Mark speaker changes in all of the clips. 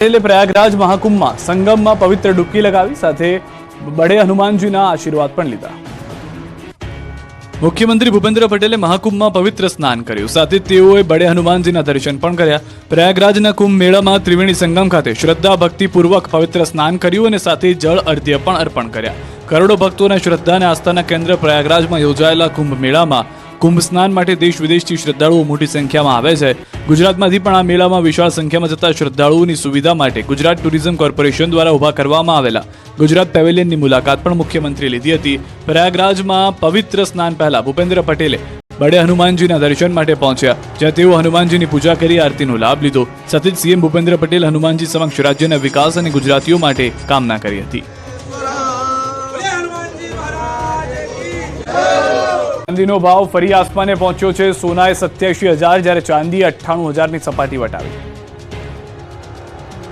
Speaker 1: प्रयागराज महाकुंभ में संगम में पवित्र डुबकी लगावी साथे बड़े हनुमानजीना आशीर्वाद पण लीधा। मुख्यमंत्री भूपेन्द्र पटेले महाकुंभ में पवित्र स्नान कर्યું साथे तेओए बड़े हनुमानजीना दर्शन पण कर्या। प्रयागराजना कुंभ मेळा में त्रिवेणी संगम खाते श्रद्धा भक्तिपूर्वक पवित्र स्नान कर्યું અને સાથે જળ અર્ધ્ય પણ અર્પણ કર્યા। કરોડો ભક્તોના શ્રદ્ધા અને આસ્થાના કેન્દ્ર પ્રયાગરાજમાં યોજાયેલા કુંભ મેળામાં कुंभ स्नान માટે देश विदेशથી શ્રદ્ધાળુઓ મોટી સંખ્યામાં આવે છે। ગુજરાતમાંથી પણ આ મેળામાં વિશાળ સંખ્યામાં જતા શ્રદ્ધાળુઓની સુવિધા માટે ગુજરાત ટુરિઝમ કોર્પોરેશન દ્વારા ઊભા કરવામાં આવેલા ગુજરાત પેવેલિયનની મુલાકાત પણ મુખ્યમંત્રી લીધી હતી। પ્રયાગરાજમાં પવિત્ર સ્નાન પહેલા ભૂપેન્દ્ર પટેલે बड़े हनुमानजीना दर्शन माटे पहुंच्या, ज्यां तेओ हनुमानजीनी पूजा करी आरतीनो लाभ लीधो। साथे ज सीएम भूपेन्द्र पटेल हनुमानजी समक्ष राज्यना विकास अने गुजरातीओ माटे कामना करी हती। चांदीनो भाव फरी आसमाने पहोंच्यो छे। सोनाए 87,000 જ્યારે ચાંદી 98,000ની સપાટી વટાવી।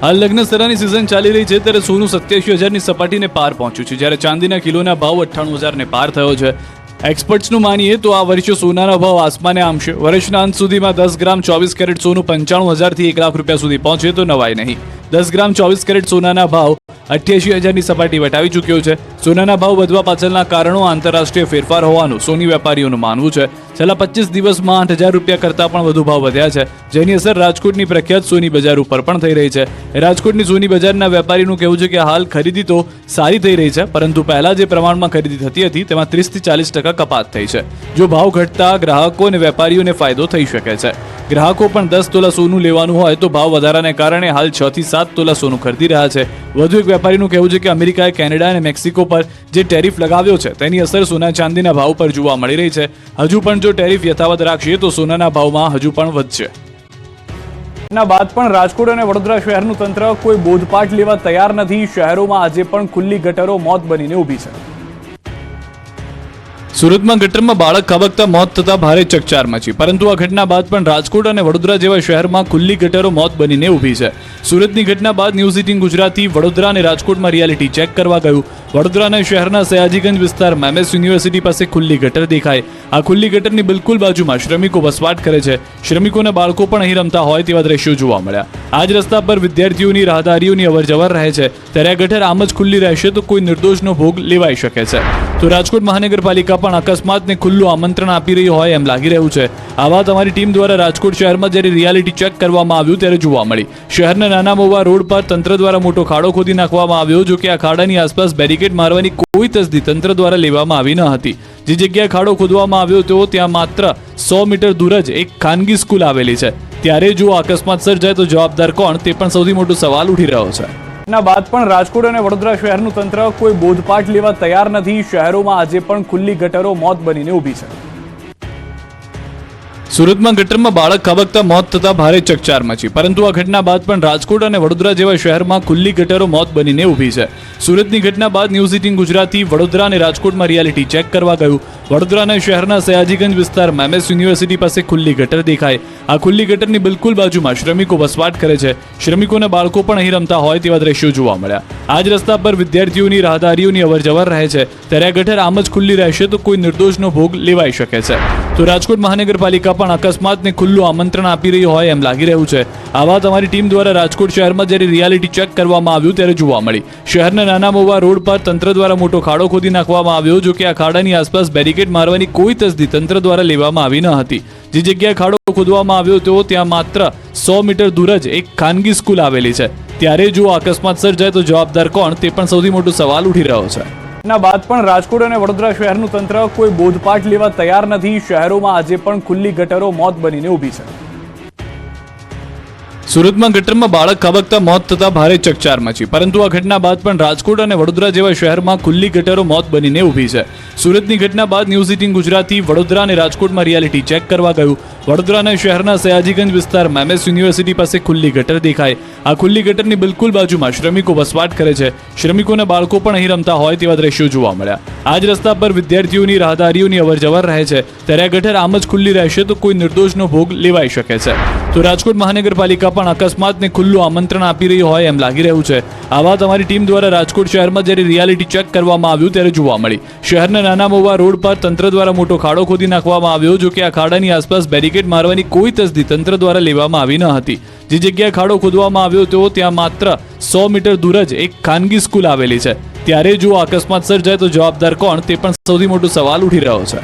Speaker 1: हाल लग्न सरानी सीजन चाली रही है ત્યારે સોનું 87,000ની સપાટીને પાર પહોંચ્યું છે, જ્યારે ચાંદીના કિલોના ભાવ 98,000ને પાર થયો છે। एक्सपर्ट्सનું માનીએ તો આ વર્ષે સોનાનો ભાવ આસમાને આમશે। વર્ષના અંત સુધીમાં 10 ગ્રામ 24 કેરેટ સોનું 95,000 થી 1 લાખ રૂપિયા સુધી પહોંચે તો નવાઈ નહીં। 10 ગ્રામ 24 કેરેટ સોનાના ભાવ 88,000ની સપાટી વટાવી ચૂક્યો છે। સોનાના ભાવ વધવા પાછળના કારણો આંતરરાષ્ટ્રીય ફેરફાર હોવાનું સોની વેપારીઓનું માનવું છે। છેલ્લા 25 દિવસમાં 8,000 રૂપિયા કરતાં પણ વધુ ભાવ વધ્યા છે, જેની અસર રાજકોટની પ્રખ્યાત સોની બજાર ઉપર પણ થઈ રહી છે। રાજકોટની સોની બજારના વેપારીનું કહેવું છે કે હાલ ખરીદી તો સારી થઈ રહી છે, પરંતુ પહેલા જે પ્રમાણમાં ખરીદી થતી હતી તેમાં 30 થી 40% કપાત થઈ છે। જો ભાવ ઘટતા ગ્રાહકો અને વેપારીઓને ફાયદો થઈ શકે છે। ગ્રાહકો પણ 10 તોલા સોનું લેવાનું હોય તો ભાવ વધારાને કારણે હાલ 6 થી 7 તોલા સોનું ખરીદી રહ્યા છે। વધુ એક વેપારીનું કહેવું છે કે અમેરિકાએ કેનેડા અને મેક્સિકો પર જે ટેરિફ લગાવ્યો છે તેની અસર સોના ચાંદીના ભાવ પર જોવા મળી રહી છે। હજુ પણ જો ટેરિફ યથાવત રાખશે તો સોનાના ભાવમાં હજુ પણ વધશે। ના બાદ પણ રાજકોટ અને વડોદરા શહેરનું તંત્ર કોઈ બોધપાઠ લેવા તૈયાર નથી। શહેરોમાં આજે પણ ખુલ્લી ગટરો મોત બનીને ઊભી છે। સુરતમાં ગટરમાં બાળક ખાબકતા મોત થતા ભારે ચકચાર મચી, પરંતુ આ ઘટના બાદ પણ રાજકોટ અને વડોદરા જેવા શહેરમાં ખુલ્લી ગટરો મોત બનીને ઊભી છે। સુરતની ઘટના બાદ ન્યૂઝ 18 ગુજરાતી વડોદરા અને રાજકોટમાં રિયાલિટી ચેક કરવા ગયું। વડોદરાના શહેરના સયાજીગંજ વિસ્તારમાં એમએસ યુનિવર્સિટી પાસે ખુલ્લી ગટર દેખાય। આ ખુલ્લી ગટરની બિલકુલ બાજુમાં શ્રમિકો વસવાટ કરે છે। શ્રમિકોના બાળકો પણ અહીં રમતા હોય તેવા દ્રશ્યો જોવા મળ્યા। આ જ રસ્તા પર વિદ્યાર્થીઓની રાહદારીઓની અવરજવર રહે છે, ત્યારે આ ગટર આમ જ ખુલ્લી રહેશે તો કોઈ નિર્દોષનો ભોગ લેવાઈ શકે છે। તો રાજકોટ મહાનગરપાલિકા પણ અકસ્માતને ખુલ્લું આમંત્રણ આપી રહી હોય એમ લાગી રહ્યું છે। આ વાત અમારી ટીમ દ્વારા રાજકોટ શહેરમાં જ્યારે રિયાલિટી ચેક કરવામાં આવ્યું ત્યારે જોવા મળી। શહેરના નાના મોવા રોડ પર તંત્ર દ્વારા મોટો ખાડો ખોદી નાખવામાં આવ્યો, જો કે આ ખાડાની આસપાસ બેરિકેડ મારવાની કોઈ તસદી તંત્ર દ્વારા લેવામાં આવી ન હતી। જે જગ્યાએ ખાડો ખોદવામાં આવ્યો હતો ત્યાં માત્ર 100 મીટર દૂર જ એક ખાનગી સ્કૂલ આવેલી છે। ત્યારે જો અકસ્માત સર્જાય તો જવાબદાર કોણ તે પણ સૌથી મોટો સવાલ ઉઠી રહ્યો છે। ના બાદ પણ રાજકોટ અને વડોદરા શહેરનું તંત્ર કોઈ બોધપાઠ લેવા તૈયાર નથી। શહેરોમાં આજે પણ ખુલ્લી ગટરો મોત બનીને ઊભી છે। સુરતમાં ગટરમાં બાળક ખાબકતા મોત થતા ભારે ચકચાર મચી, પરંતુ આ ઘટના બાદ પણ રાજકોટ અને વડોદરા જેવા શહેરમાં ખુલ્લી ગટરો મોત બનીને ઊભી છે। સુરતની ઘટના બાદ ન્યૂઝ 18 ગુજરાતી વડોદરા અને રાજકોટમાં રિયાલિટી ચેક કરવા ગયું। વડોદરાના શહેરના સયાજીગંજ વિસ્તારમાં એમએસ યુનિવર્સિટી પાસે ખુલ્લી ગટર દેખાય। આ ખુલ્લી ગટરની બિલકુલ બાજુમાં શ્રમિકો વસવાટ કરે છે। શ્રમિકોના બાળકો પણ અહીં રમતા હોય તેવા દ્રશ્યો જોવા મળ્યા। આ જ રસ્તા પર વિદ્યાર્થીઓની રાહદારીઓની અવરજવર રહે છે, ત્યારે આ ગટર આમ જ ખુલ્લી રહેશે તો કોઈ નિર્દોષનો ભોગ લેવાઈ શકે છે। તો રાજકોટ મહાનગરપાલિકા પણ અકસ્માતને ખુલ્લું આમંત્રણ આપી રહી હોય એમ લાગી રહ્યું છે। આ વાત અમારી ટીમ દ્વારા રાજકોટ શહેરમાં જ્યારે રિયાલિટી ચેક કરવામાં આવ્યું ત્યારે જોવા મળી। શહેરના નાના મોવા રોડ પર તંત્ર દ્વારા મોટો ખાડો ખોદી નાખવામાં આવ્યો, જો કે આ ખાડાની આસપાસ બેરિકેડ મારવાની કોઈ તસદી તંત્ર દ્વારા લેવામાં આવી ન હતી। જે જગ્યાએ ખાડો ખોદવામાં આવ્યો હતો ત્યાં માત્ર 100 મીટર દૂર જ એક ખાનગી સ્કૂલ આવેલી છે। ત્યારે જો અકસ્માત સર્જાય તો જવાબદાર કોણ તે પણ સૌથી મોટો સવાલ ઉઠી રહ્યો છે। ના બાદ પણ રાજકોટ અને વડોદરા શહેરનું તંત્ર કોઈ બોધપાઠ લેવા તૈયાર નથી। શહેરોમાં આજે પણ ખુલ્લી ગટરો મોત બનીને ઊભી છે। સુરતમાં ગટરમાં બાળક ખાબકતા મોત થતા ભારે ચકચાર મચી, પરંતુ આ ઘટના બાદ પણ રાજકોટ અને વડોદરા જેવા શહેરમાં ખુલ્લી ગટરો મોત બનીને ઊભી છે। સુરતની ઘટના બાદ ન્યૂઝ 18 ગુજરાતી વડોદરા અને રાજકોટમાં રિયાલિટી ચેક કરવા ગયું। વડોદરાના શહેરના સયાજીગંજ વિસ્તારમાં એમએસ યુનિવર્સિટી પાસે ખુલ્લી ગટર દેખાય। આ ખુલ્લી ગટરની બિલકુલ બાજુમાં શ્રમિકો વસવાટ કરે છે। શ્રમિકોના બાળકો પણ અહીં રમતા હોય તેવા દ્રશ્યો જોવા મળ્યા। આ જ રસ્તા પર વિદ્યાર્થીઓની રાહદારીઓની અવરજવર રહે છે, ત્યારે આ ગટર આમ જ ખુલ્લી રહેશે તો કોઈ નિર્દોષનો ભોગ લેવાઈ શકે છે। તો રાજકોટ મહાનગરપાલિકા પણ અકસ્માતને ખુલ્લું આમંત્રણ આપી રહી હોય એમ લાગી રહ્યું છે। આ વાત અમારી ટીમ દ્વારા રાજકોટ શહેરમાં જ્યારે રિયાલિટી ચેક કરવામાં આવ્યું ત્યારે જોવા મળી। શહેરના નાના મોવા રોડ પર તંત્ર દ્વારા મોટો ખાડો ખોદી નાખવામાં આવ્યો, જો કે આ ખાડાની આસપાસ બેરિકેડ મારવાની કોઈ તસદી તંત્ર દ્વારા લેવામાં આવી ન હતી। જે જગ્યાએ ખાડો ખોદવામાં આવ્યો હતો ત્યાં માત્ર 100 મીટર દૂર જ એક ખાનગી સ્કૂલ આવેલી છે. ત્યારે જો અકસ્માત સર્જાય તો જવાબદાર કોણ તે પણ સૌથી મોટો સવાલ ઉઠી રહ્યો છે.